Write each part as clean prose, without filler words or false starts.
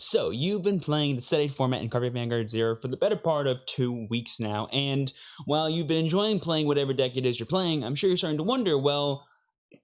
So, you've been playing the Set 8 format in Cardfight Vanguard ZERO for the better part of 2 weeks now, and while you've been enjoying playing whatever deck it is you're playing, I'm sure you're starting to wonder, well,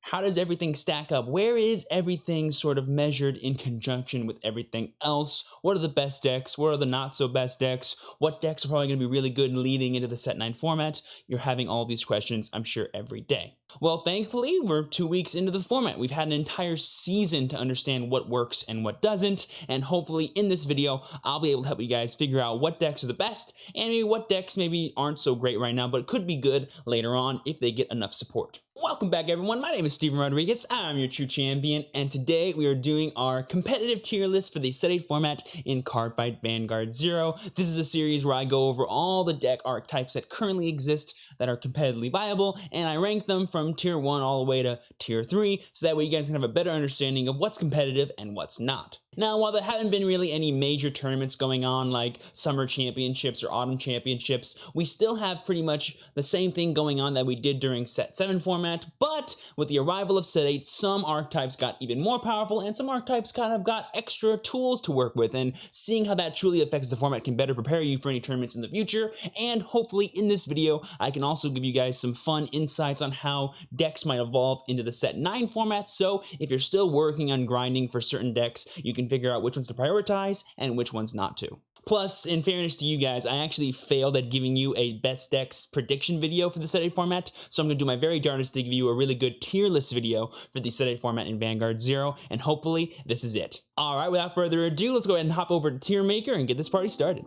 how does everything stack up? Where is everything sort of measured in conjunction with everything else? What are the best decks? What are the not so best decks? What decks are probably going to be really good leading into the Set 9 format? You're having all these questions, I'm sure, every day. Well, thankfully, we're 2 weeks into the format. We've had an entire season to understand what works and what doesn't, and hopefully in this video, I'll be able to help you guys figure out what decks are the best, and maybe what decks maybe aren't so great right now, but could be good later on if they get enough support. Welcome back, everyone. My name is Steven Rodriguez. I'm your true champion, and today we are doing our competitive tier list for the Set 8 format in Cardfight Vanguard ZERO. This is a series where I go over all the deck archetypes that currently exist that are competitively viable, and I rank them from tier 1 all the way to tier 3, so that way you guys can have a better understanding of what's competitive and what's not. Now, while there haven't been really any major tournaments going on like summer championships or autumn championships, we still have pretty much the same thing going on that we did during Set 7 format, but with the arrival of Set 8, some archetypes got even more powerful and some archetypes kind of got extra tools to work with, and seeing how that truly affects the format can better prepare you for any tournaments in the future, and hopefully in this video, I can also give you guys some fun insights on how decks might evolve into the Set 9 format, so if you're still working on grinding for certain decks, you can figure out which ones to prioritize and which ones not to. Plus, in fairness to you guys, I actually failed at giving you a best decks prediction video for the Set 8 format, so I'm going to do my very darndest to give you a really good tier list video for the Set 8 format in Vanguard ZERO, and hopefully this is it. Alright, without further ado, let's go ahead and hop over to Tier Maker and get this party started.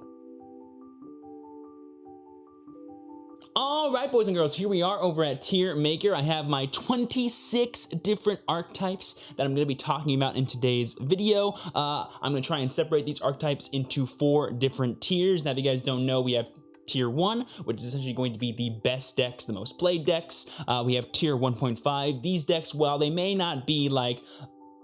Alright, boys and girls, here we are over at Tier Maker. I have my 26 different archetypes that I'm going to be talking about in today's video. I'm going to try and separate these archetypes into 4 different tiers. Now, if you guys don't know, we have Tier 1, which is essentially going to be the best decks, the most played decks. We have Tier 1.5. These decks, while they may not be like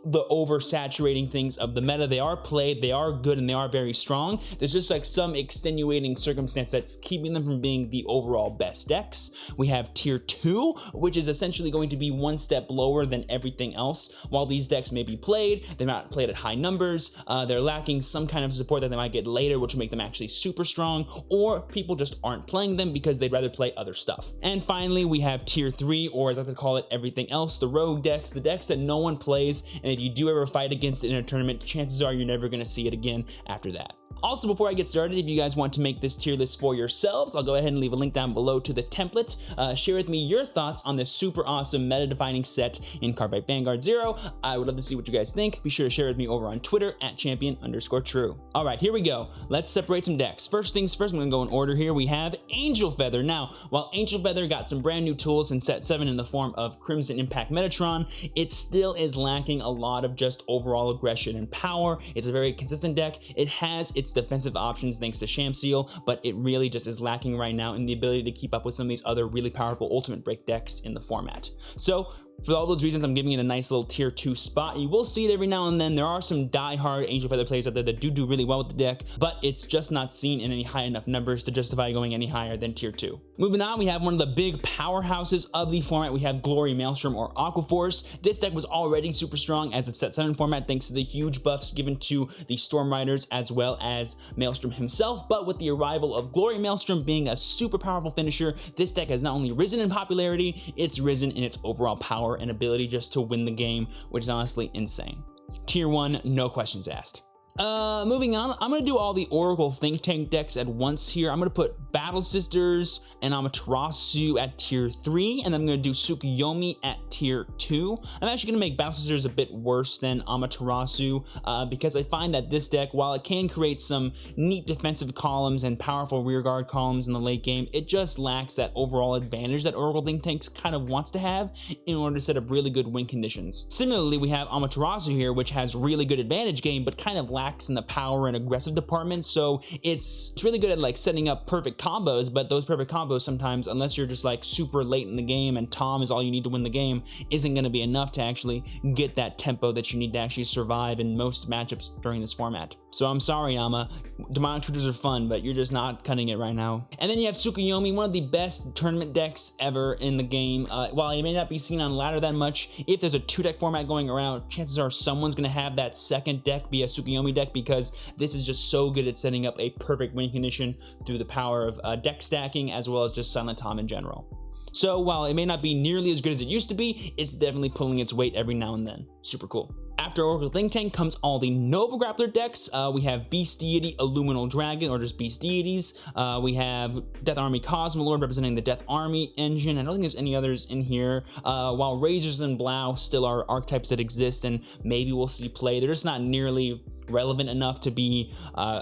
the oversaturating things of the meta, they are played, they are good, and they are very strong. There's just like some extenuating circumstance that's keeping them from being the overall best decks. We have Tier 2, which is essentially going to be one step lower than everything else. While these decks may be played, they're not played at high numbers, they're lacking some kind of support that they might get later, which will make them actually super strong, or people just aren't playing them because they'd rather play other stuff. And finally, we have Tier 3, or as I like to call it, everything else, the rogue decks, the decks that no one plays, and if you do ever fight against it in a tournament, chances are you're never going to see it again after that. Also, before I get started, if you guys want to make this tier list for yourselves, I'll go ahead and leave a link down below to the template. Share with me your thoughts on this super awesome meta-defining set in Cardfight Vanguard ZERO. I would love to see what you guys think. Be sure to share with me over on Twitter at @champion_true. All right, here we go. Let's separate some decks. First things first, I'm going to go in order here. We have Angel Feather. Now, while Angel Feather got some brand new tools in Set 7 in the form of Crimson Impact Metatron, it still is lacking a lot of just overall aggression and power. It's a very consistent deck. It has its defensive options thanks to Shamseal, but it really just is lacking right now in the ability to keep up with some of these other really powerful ultimate break decks in the format. So for all those reasons, I'm giving it a nice little tier 2 spot. You will see it every now and then. There are some die-hard Angel Feather players out there that do really well with the deck, but it's just not seen in any high enough numbers to justify going any higher than tier 2. Moving on, we have one of the big powerhouses of the format. We have Glory Maelstrom or Aqua Force. This deck was already super strong as the Set 7 format thanks to the huge buffs given to the Storm Riders as well as Maelstrom himself, but with the arrival of Glory Maelstrom being a super powerful finisher, this deck has not only risen in popularity, it's risen in its overall power and ability just to win the game, which is honestly insane. Tier 1, no questions asked. Moving on, I'm gonna do all the Oracle Think Tank decks at once here. I'm gonna put Battle Sisters and Amaterasu at tier 3, and I'm gonna do Tsukuyomi at tier 2. I'm actually gonna make Battle Sisters a bit worse than Amaterasu because I find that this deck, while it can create some neat defensive columns and powerful rearguard columns in the late game, it just lacks that overall advantage that Oracle Think Tanks kind of wants to have in order to set up really good win conditions. Similarly, we have Amaterasu here, which has really good advantage game, but kind of lacks in the power and aggressive department, so it's really good at like setting up perfect combos, but those perfect combos sometimes, unless you're just like super late in the game and Tom is all you need to win the game, isn't going to be enough to actually get that tempo that you need to actually survive in most matchups during this format. So I'm sorry, Ama. Demonic Tutors are fun, but you're just not cutting it right now. And then you have Tsukuyomi, one of the best tournament decks ever in the game. While it may not be seen on ladder that much, if there's a 2-deck format going around, chances are someone's going to have that second deck be a Tsukuyomi Narukami deck because this is just so good at setting up a perfect win condition through the power of deck stacking as well as just Silent Tom in general. So while it may not be nearly as good as it used to be, it's definitely pulling its weight every now and then. Super cool. After Oracle Think Tank comes all the Nova Grappler decks. We have Beast Deity, Illuminal Dragon, or just Beast Deities. We have Death Army Cosmolord representing the Death Army engine. I don't think there's any others in here. While Razors and Blau still are archetypes that exist and maybe we'll see play. They're just not nearly relevant enough to be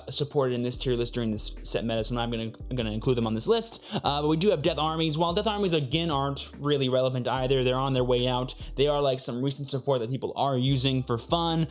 supported in this tier list during this set meta, so I'm not gonna include them on this list. But we do have Death Armies. While Death Armies again aren't really relevant either, they're on their way out. They are like some recent support that people are using for fun.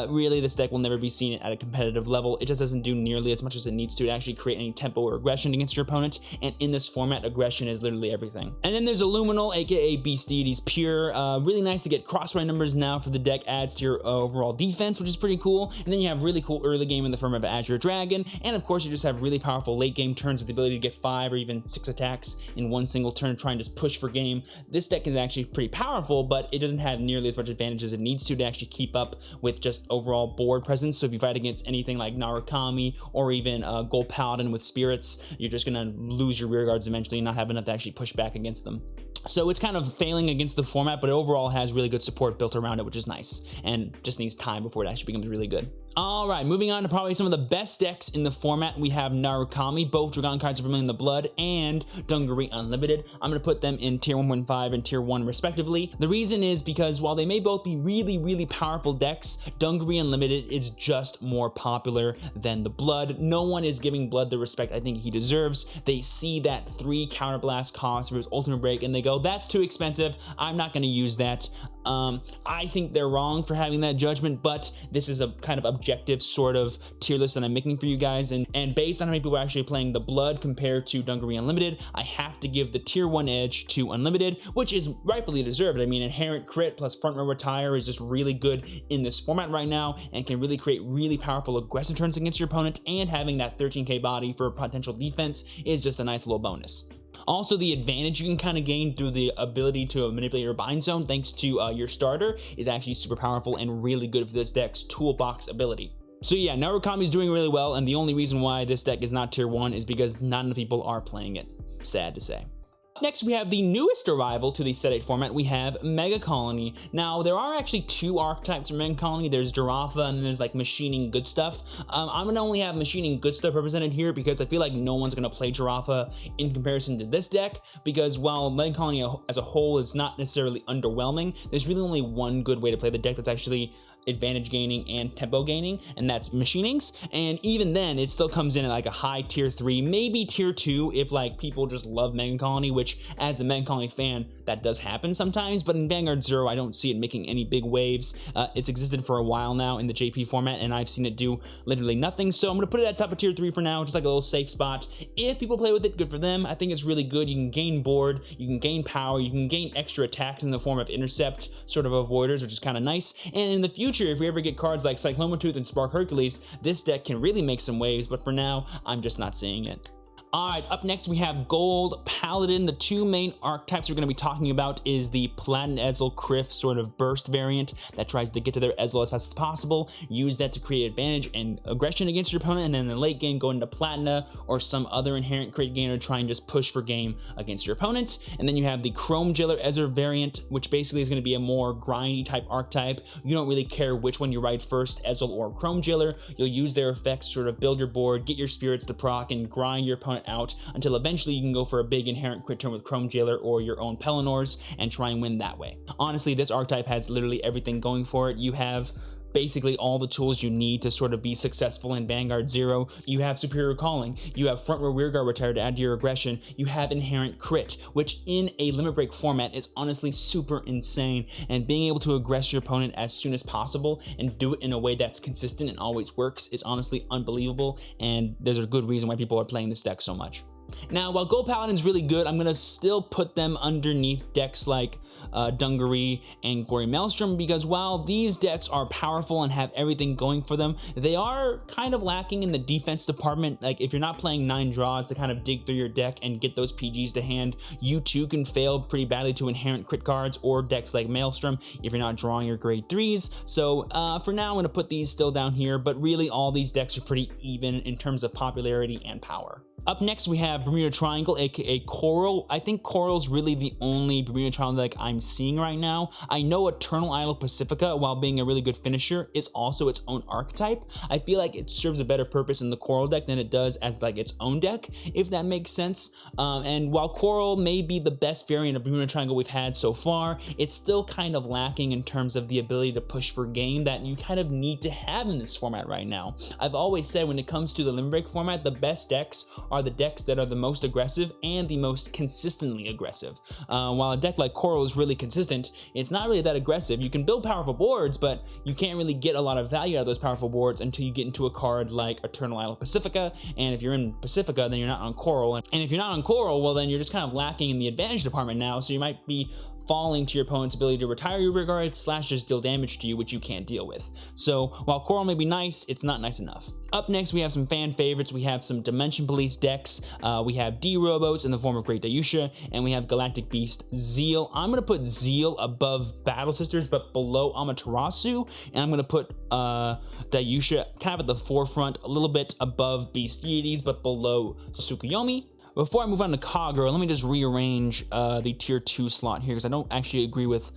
Really, this deck will never be seen at a competitive level. It just doesn't do nearly as much as it needs to actually create any tempo or aggression against your opponent, and in this format, aggression is literally everything. And then there's Illuminal, aka Beast Deities Pure. Really nice to get crossfire numbers now for the deck, adds to your overall defense, which is pretty cool. And then you have really cool early game in the form of Azure Dragon, and of course you just have really powerful late game turns with the ability to get 5 or even 6 attacks in one single turn, trying to just push for game. This deck is actually pretty powerful, but it doesn't have nearly as much advantage as it needs to actually keep up with just overall board presence. So if you fight against anything like Narukami or even Gold Paladin with Spirits, you're just gonna lose your rear guards eventually and not have enough to actually push back against them. So it's kind of failing against the format, but it overall has really good support built around it, which is nice, and just needs time before it actually becomes really good. All right, moving on to probably some of the best decks in the format. We have Narukami, both Dragon cards of Vermilion the Blood, and Dungaree Unlimited. I'm going to put them in tier 1.5 and tier 1 respectively. The reason is because while they may both be really powerful decks, Dungaree Unlimited is just more popular than the Blood. No one is giving Blood the respect I think he deserves. They see that 3 counterblast cost for his ultimate break and they go, that's too expensive, I'm not going to use that. I think they're wrong for having that judgment, but this is a kind of objective sort of tier list that I'm making for you guys, and based on how many people are actually playing the Blood compared to Dungaree Unlimited, I have to give the tier 1 edge to Unlimited, which is rightfully deserved. I mean, inherent crit plus front row retire is just really good in this format right now and can really create really powerful aggressive turns against your opponent, and having that 13k body for potential defense is just a nice little bonus. Also, the advantage you can kind of gain through the ability to manipulate your bind zone thanks to your starter is actually super powerful and really good for this deck's toolbox ability. So yeah, Narukami is doing really well, and the only reason why this deck is not tier 1 is because not enough people are playing it. Sad to say. Next, we have the newest arrival to the Set 8 format. We have Megacolony. Now, there are actually 2 archetypes for Megacolony. There's Giraffa, and then there's like Machining Good Stuff. I'm gonna only have Machining Good Stuff represented here because I feel like no one's gonna play Giraffa in comparison to this deck, because while Megacolony as a whole is not necessarily underwhelming, there's really only one good way to play the deck that's actually advantage gaining and tempo gaining, and that's Machinings. And even then, it still comes in at like a high tier 3, maybe tier 2 if like people just love Megacolony, which as a Megacolony fan, that does happen sometimes, but in Vanguard ZERO, I don't see it making any big waves. It's existed for a while now in the JP format, and I've seen it do literally nothing, so I'm gonna put it at top of tier 3 for now, just like a little safe spot. If people play with it, good for them. I think it's really good. You can gain board, you can gain power, you can gain extra attacks in the form of intercept, sort of avoiders, which is kind of nice. And in the future, if we ever get cards like Cyclomatooth and Spark Hercules, this deck can really make some waves, but for now, I'm just not seeing it. Alright, up next we have Gold Paladin. The 2 main archetypes we're going to be talking about is the Platin Ezreal Criff sort of burst variant that tries to get to their Ezreal as fast as possible, use that to create advantage and aggression against your opponent, and then in the late game go into Platina or some other inherent crit gainer, try and just push for game against your opponent. And then you have the Chrome Jailer Ezreal variant, which basically is going to be a more grindy type archetype. You don't really care which one you ride first, Ezreal or Chrome Jailer. You'll use their effects to sort of build your board, get your spirits to proc, and grind your opponent out until eventually you can go for a big inherent crit turn with Chrome Jailer or your own Pelennors and try and win that way. Honestly, this archetype has literally everything going for it. You have basically all the tools you need to sort of be successful in Vanguard ZERO. You have Superior Calling, you have front row rear guard retire to add to your aggression, you have inherent crit, which in a limit break format is honestly super insane, and being able to aggress your opponent as soon as possible and do it in a way that's consistent and always works is honestly unbelievable, and there's a good reason why people are playing this deck so much. Now, while Gold Paladin's really good, I'm gonna still put them underneath decks like Dungaree and Glory Maelstrom, because while these decks are powerful and have everything going for them, they are kind of lacking in the defense department. Like, if you're not playing 9 draws to kind of dig through your deck and get those PGs to hand, you too can fail pretty badly to inherent crit cards or decks like Maelstrom if you're not drawing your grade 3s. So for now, I'm gonna put these still down here, but really all these decks are pretty even in terms of popularity and power. Up next, we have Bermuda Triangle, aka Coral. I think Coral's really the only Bermuda Triangle deck I'm seeing right now. I know Eternal Idol Pacifica, while being a really good finisher, is also its own archetype. I feel like it serves a better purpose in the Coral deck than it does as like its own deck, if that makes sense. And while Coral may be the best variant of Bermuda Triangle we've had so far, it's still kind of lacking in terms of the ability to push for game that you kind of need to have in this format right now. I've always said when it comes to the Limit Break format, the best decks are the decks that are the most aggressive and the most consistently aggressive. While a deck like Coral is really consistent, it's not really that aggressive. You can build powerful boards, but you can't really get a lot of value out of those powerful boards until you get into a card like Eternal Idol Pacifica, and if you're in Pacifica, then you're not on Coral, and if you're not on Coral, well then you're just kind of lacking in the advantage department now, so you might be falling to your opponent's ability to retire your rear guard / just deal damage to you, which you can't deal with. So while Coral may be nice, it's not nice enough. Up next, we have some fan favorites. We have some Dimension Police decks. We have D-Robos in the form of Great Dayusha, and we have Galactic Beast Zeal. I'm gonna put Zeal above Battle Sisters, but below Amaterasu, and I'm gonna put Dayusha kind of at the forefront, a little bit above Beast Deities, but below Tsukuyomi. Before I move on to Kagero, let me just rearrange the tier 2 slot here, because I don't actually agree with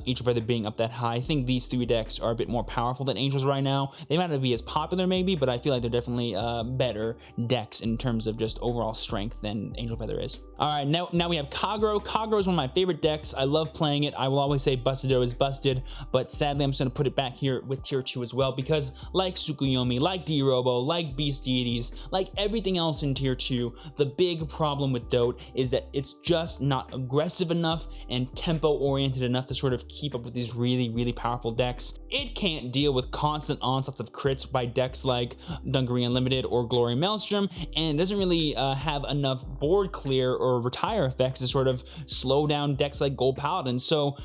Angel Feather being up that high. I think these 3 decks are a bit more powerful than Angels right now. They might not be as popular maybe, but I feel like they're definitely better decks in terms of just overall strength than Angel Feather is. Alright, now we have Kagero. Kagero is one of my favorite decks. I love playing it. I will always say Bustido is busted, but sadly I'm just going to put it back here with tier 2 as well, because like Tsukuyomi, like D-Robo, like Beast Deities, like everything else in tier 2, the big problem with Dote is that it's just not aggressive enough and tempo oriented enough to sort of keep up with these really powerful decks. It can't deal with constant onslaughts of crits by decks like Dungaree Unlimited or Glory Maelstrom, and it doesn't really have enough board clear or retire effects to sort of slow down decks like Gold Paladin. So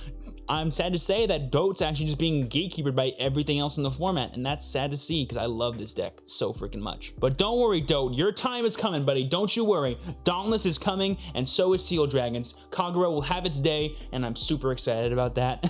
I'm sad to say that Dote's actually just being gatekeepered by everything else in the format, and that's sad to see because I love this deck so freaking much. But don't worry, Dote, your time is coming, buddy. Don't you worry. Dauntless is coming, and so is Seal Dragons. Kagero will have its day, and I'm super excited about that.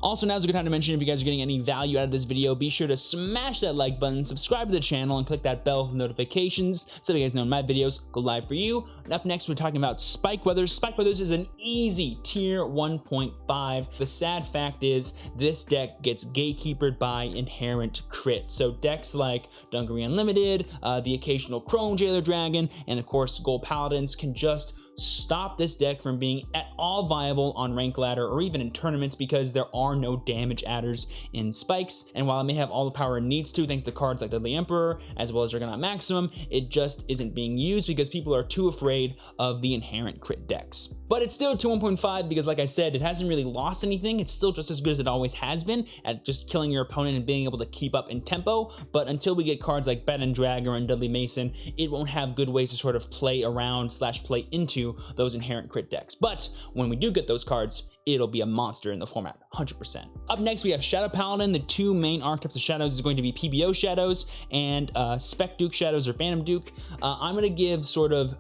Also, now's a good time to mention, if you guys are getting any value out of this video, be sure to smash that like button, subscribe to the channel, and click that bell for notifications so you guys know when my videos go live for you. And up next, we're talking about Spike Weathers. Spike Weathers is an easy tier 1.5. The sad fact is this deck gets gatekeepered by inherent crit. So decks like Dungaree Unlimited, the occasional Chrome Jailer Dragon, and of course Gold Paladins can just stop this deck from being at all viable on rank ladder or even in tournaments, because there are no damage adders in Spikes, and while it may have all the power it needs to thanks to cards like Deadly Emperor as well as Juggernaut Maximum, it just isn't being used because people are too afraid of the inherent crit decks. But it's still 2.5 because, like I said, it hasn't really lost anything. It's still just as good as it always has been at just killing your opponent and being able to keep up in tempo. But until we get cards like Baton Dragger and Dudley Mason, it won't have good ways to sort of play around / play into those inherent crit decks. But when we do get those cards, it'll be a monster in the format, 100%. Up next, we have Shadow Paladin. The 2 main archetypes of Shadows is going to be PBO Shadows and Spec Duke Shadows or Phantom Duke. I'm going to give sort of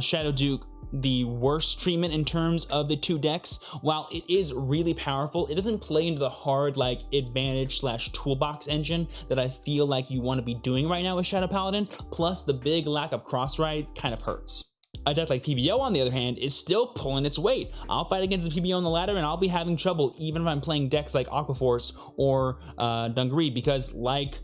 Shadow Duke the worst treatment in terms of the 2 decks. While it is really powerful, it doesn't play into the hard like advantage / toolbox engine that I feel like you want to be doing right now with Shadow Paladin. Plus, the big lack of cross-ride kind of hurts. A deck like PBO, on the other hand, is still pulling its weight. I'll fight against the PBO on the ladder and I'll be having trouble even if I'm playing decks like Aquaforce or Dungaree, because like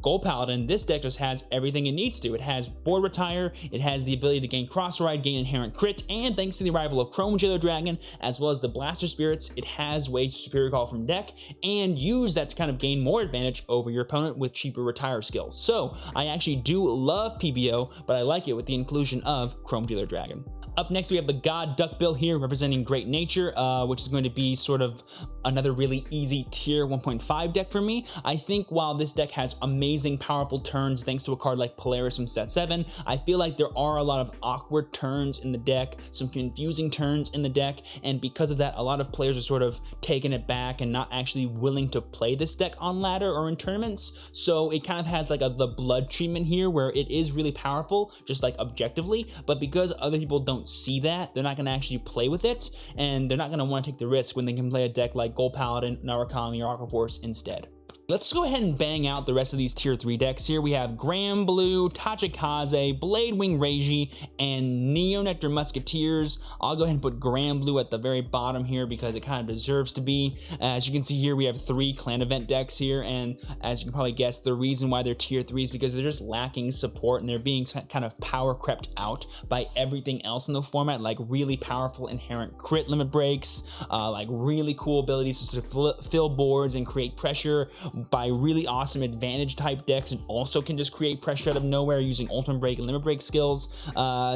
Gold Paladin, this deck just has everything it needs to. It has board retire, it has the ability to gain cross-ride, gain inherent crit, and thanks to the arrival of Chrome Jailer Dragon, as well as the Blaster Spirits, it has ways to Superior Call from deck, and use that to kind of gain more advantage over your opponent with cheaper retire skills. So, I actually do love PBO, but I like it with the inclusion of Chrome Jailer Dragon. Up next, we have the God Duckbill here representing Great Nature, which is going to be sort of another really easy tier 1.5 deck for me. I think while this deck has amazing, powerful turns thanks to a card like Polaris from set 7, I feel like there are a lot of awkward turns in the deck, some confusing turns in the deck, and because of that, a lot of players are sort of taking it back and not actually willing to play this deck on ladder or in tournaments. So it kind of has like the blood treatment here where it is really powerful, just like objectively, but because other people don't see that, they're not going to actually play with it, and they're not going to want to take the risk when they can play a deck like Gold Paladin, Narukami, or Aqua Force instead. Let's go ahead and bang out the rest of these tier 3 decks here. We have Granblue, Tachikaze, Bladewing Reiji, and Neo Nectar Musketeers. I'll go ahead and put Granblue at the very bottom here because it kind of deserves to be. As you can see here, we have 3 clan event decks here, and as you can probably guess, the reason why they're tier 3 is because they're just lacking support and they're being kind of power crept out by everything else in the format, like really powerful inherent crit limit breaks, like really cool abilities to fill boards and create pressure, by really awesome advantage type decks, and also can just create pressure out of nowhere using ultimate break and limit break skills.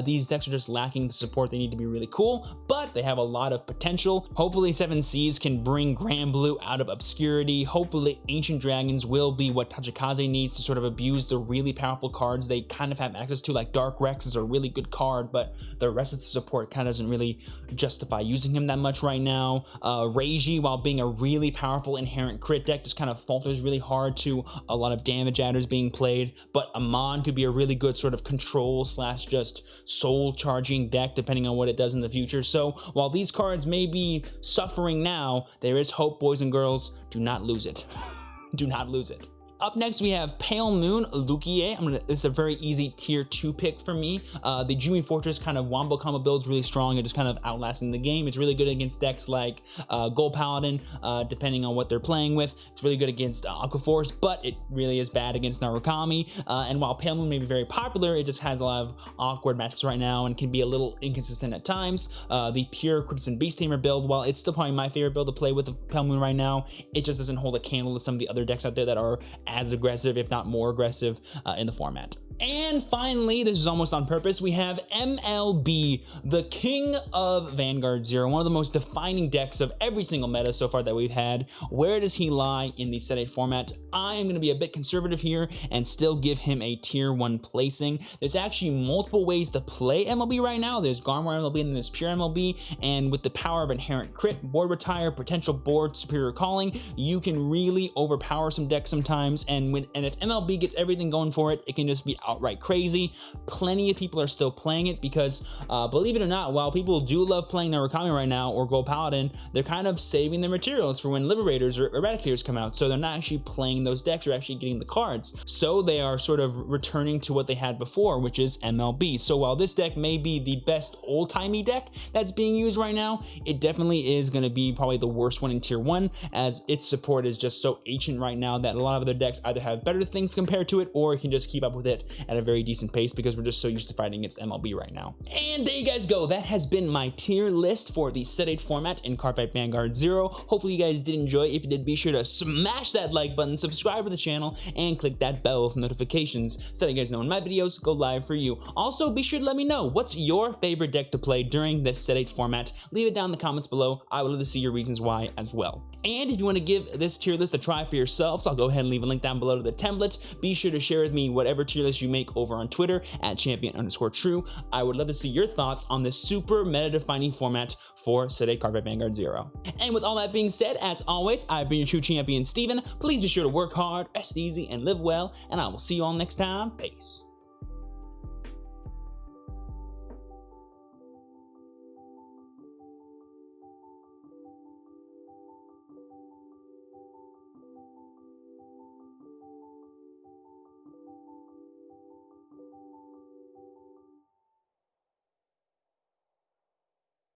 These decks are just lacking the support they need to be really cool, but they have a lot of potential. Hopefully 7 Seas can bring Granblue out of obscurity. Hopefully Ancient Dragons will be what Tachikaze needs to sort of abuse the really powerful cards they kind of have access to, like Dark Rex is a really good card, but the rest of the support kind of doesn't really justify using him that much right now. Reiji, while being a really powerful inherent crit deck, just kind of falters really hard to a lot of damage adders being played, but Amon could be a really good sort of control slash just soul charging deck depending on what it does in the future. So while these cards may be suffering now, there is hope, boys and girls. Do not lose it. Do not lose it. Up next, we have Pale Moon Lukie. This is a very easy tier 2 pick for me. The Jumi Fortress kind of wombo combo build's really strong and just kind of outlasting the game. It's really good against decks like Gold Paladin, depending on what they're playing with. It's really good against Aqua Force, but it really is bad against Narukami. And while Pale Moon may be very popular, it just has a lot of awkward matchups right now and can be a little inconsistent at times. The pure Crimson Beast Tamer build, while it's still probably my favorite build to play with Pale Moon right now, it just doesn't hold a candle to some of the other decks out there that are as aggressive, if not more aggressive, in the format. And finally, this is almost on purpose, we have MLB, the king of Vanguard ZERO, one of the most defining decks of every single meta so far that we've had. Where does he lie in the set 8 format? I am going to be a bit conservative here and still give him a tier 1 placing. There's actually multiple ways to play MLB right now. There's Garmoire MLB and there's pure MLB, and with the power of inherent crit, board retire, potential board superior calling, you can really overpower some decks sometimes, and if MLB gets everything going for it, it can just be outright crazy. Plenty of people are still playing it because, believe it or not, while people do love playing Narukami right now or Gold Paladin, they're kind of saving their materials for when Liberators or Eradicators come out, so they're not actually playing those decks or actually getting the cards. So they are sort of returning to what they had before, which is MLB. So while this deck may be the best old-timey deck that's being used right now, it definitely is going to be probably the worst one in tier 1, as its support is just so ancient right now that a lot of other decks either have better things compared to it or can just keep up with it at a very decent pace because we're just so used to fighting against MLB right now. And there you guys go. That has been my tier list for the set 8 format in Cardfight Vanguard ZERO. Hopefully you guys did enjoy. If you did, be sure to smash that like button, subscribe to the channel, and click that bell for notifications so that you guys know when my videos go live for you. Also, be sure to let me know what's your favorite deck to play during this set 8 format. Leave it down in the comments below. I would love to see your reasons why as well. And if you want to give this tier list a try for yourselves, I'll go ahead and leave a link down below to the template. Be sure to share with me whatever tier list you make over on Twitter at @champion_true. I would love to see your thoughts on this super meta-defining format for set 8 Cardfight Vanguard ZERO. And with all that being said, as always, I've been your true champion, Steven. Please be sure to work hard, rest easy, and live well, and I will see you all next time. Peace.